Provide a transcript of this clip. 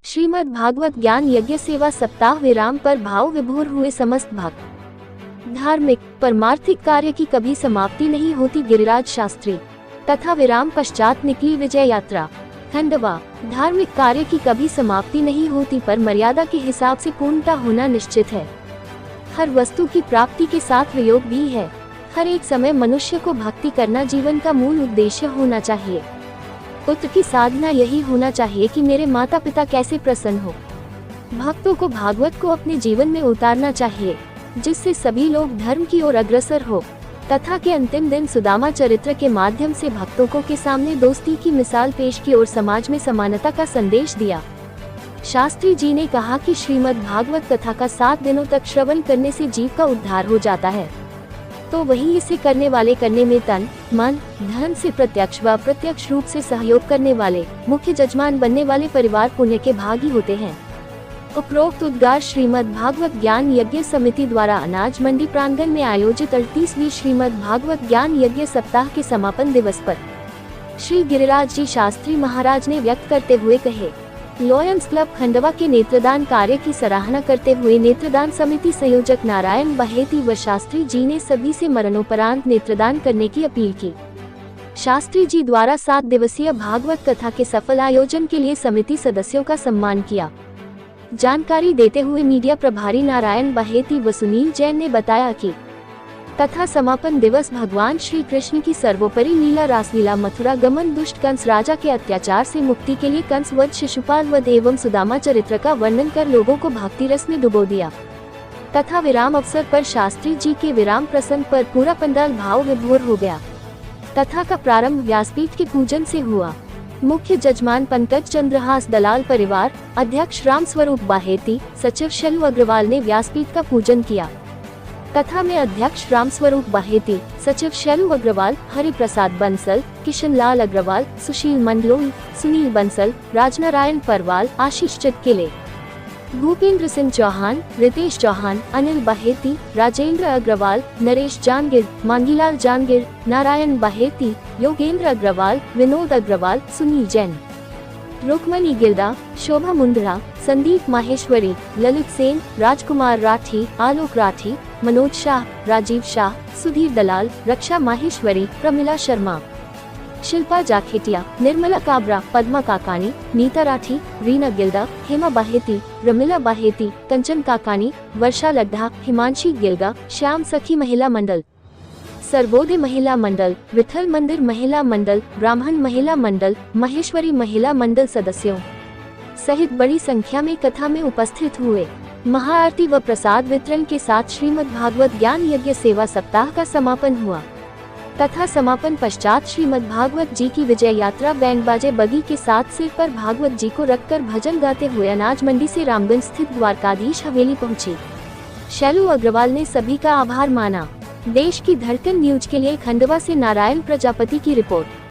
श्रीमद् भागवत ज्ञान यज्ञ सेवा सप्ताह विराम पर भाव विभोर हुए समस्त भक्त। धार्मिक परमार्थिक कार्य की कभी समाप्ति नहीं होती। गिरिराज शास्त्री। तथा विराम पश्चात निकली विजय यात्रा। खंडवा। धार्मिक कार्य की कभी समाप्ति नहीं होती, पर मर्यादा के हिसाब से पूर्णता होना निश्चित है। हर वस्तु की प्राप्ति के साथ वियोग भी है। हर एक समय मनुष्य को भक्ति करना जीवन का मूल उद्देश्य होना चाहिए। पुत्र की साधना यही होना चाहिए कि मेरे माता पिता कैसे प्रसन्न हो। भक्तों को भागवत को अपने जीवन में उतारना चाहिए, जिससे सभी लोग धर्म की ओर अग्रसर हो। कथा के अंतिम दिन सुदामा चरित्र के माध्यम से भक्तों को के सामने दोस्ती की मिसाल पेश की और समाज में समानता का संदेश दिया। शास्त्री जी ने कहा कि श्रीमद् भागवत कथा का 7 दिनों तक श्रवण करने से जीव का उद्धार हो जाता है, तो वही इसे करने वाले करने में तन मन धन से प्रत्यक्ष व अप्रत्यक्ष रूप से सहयोग करने वाले मुख्य जजमान बनने वाले परिवार पुण्य के भागी होते हैं। उपरोक्त उद्गार श्रीमद् भागवत ज्ञान यज्ञ समिति द्वारा अनाज मंडी प्रांगण में आयोजित 38वीं श्रीमद् भागवत ज्ञान यज्ञ सप्ताह के समापन दिवस पर श्री गिरिराज जी शास्त्री महाराज ने व्यक्त करते हुए कहे। लॉयंस क्लब खंडवा के नेत्रदान कार्य की सराहना करते हुए नेत्रदान समिति संयोजक नारायण बहेती व शास्त्री जी ने सभी से मरणोपरांत नेत्रदान करने की अपील की। शास्त्री जी द्वारा 7 दिवसीय भागवत कथा के सफल आयोजन के लिए समिति सदस्यों का सम्मान किया। जानकारी देते हुए मीडिया प्रभारी नारायण बहेती व सुनील जैन ने बताया कि तथा समापन दिवस भगवान श्री कृष्ण की सर्वोपरि लीला रासलीला मथुरा गमन दुष्ट कंस राजा के अत्याचार से मुक्ति के लिए कंस वध शिशुपाल वध एवं सुदामा चरित्र का वर्णन कर लोगों को भक्ति रस में डुबो दिया। तथा विराम अवसर पर शास्त्री जी के विराम प्रसंग पर पूरा पंडाल भाव विभोर हो गया। कथा का प्रारंभ व्यासपीठ के पूजन से हुआ। मुख्य जजमान पंकज चंद्रहास दलाल परिवार अध्यक्ष राम स्वरूप बाहेती सचिव शैलू अग्रवाल ने व्यासपीठ का पूजन किया। कथा में अध्यक्ष राम स्वरूप बाहेती, सचिव शैलू अग्रवाल, हरि प्रसाद बंसल, किशन लाल अग्रवाल, सुशील मंडलोई, सुनील बंसल, राजनारायण परवाल, आशीष चिटकिले, भूपेंद्र सिंह चौहान, रितेश चौहान, अनिल बाहेती, राजेंद्र अग्रवाल, नरेश जानगिर, मांगीलाल जानगिर, नारायण बाहेती, योगेंद्र अग्रवाल, विनोद अग्रवाल, सुनील जैन, रुक्मणी गिल्डा, शोभा मुंद्रा, संदीप माहेश्वरी, ललित सेन, राजकुमार राठी, आलोक राठी, मनोज शाह, राजीव शाह, सुधीर दलाल, रक्षा माहेश्वरी, प्रमिला शर्मा, शिल्पा जाखेटिया, निर्मला काबरा, पद्मा काकानी, नीता राठी, रीना गिल्डा, हेमा बाहेती, रमिला बाहेती, कंचन काकानी, वर्षा लड्ढा, हिमांशी गिल्गा, श्याम सखी महिला मंडल, सर्वोदय महिला मंडल, विठल मंदिर महिला मंडल, ब्राह्मण महिला मंडल, महेश्वरी महिला मंडल सदस्यों सहित बड़ी संख्या में कथा में उपस्थित हुए। महाआरती व प्रसाद वितरण के साथ श्रीमद् भागवत ज्ञान यज्ञ सेवा सप्ताह का समापन हुआ। तथा समापन पश्चात श्रीमद् भागवत जी की विजय यात्रा बैंड बाजे बगी के साथ सिर पर भागवत जी को रखकर भजन गाते हुए अनाज मंडी से रामगंज स्थित द्वारकाधीश हवेली पहुंची। शैलू अग्रवाल ने सभी का आभार माना। देश की धड़कन न्यूज के लिए खंडवा से नारायण प्रजापति की रिपोर्ट।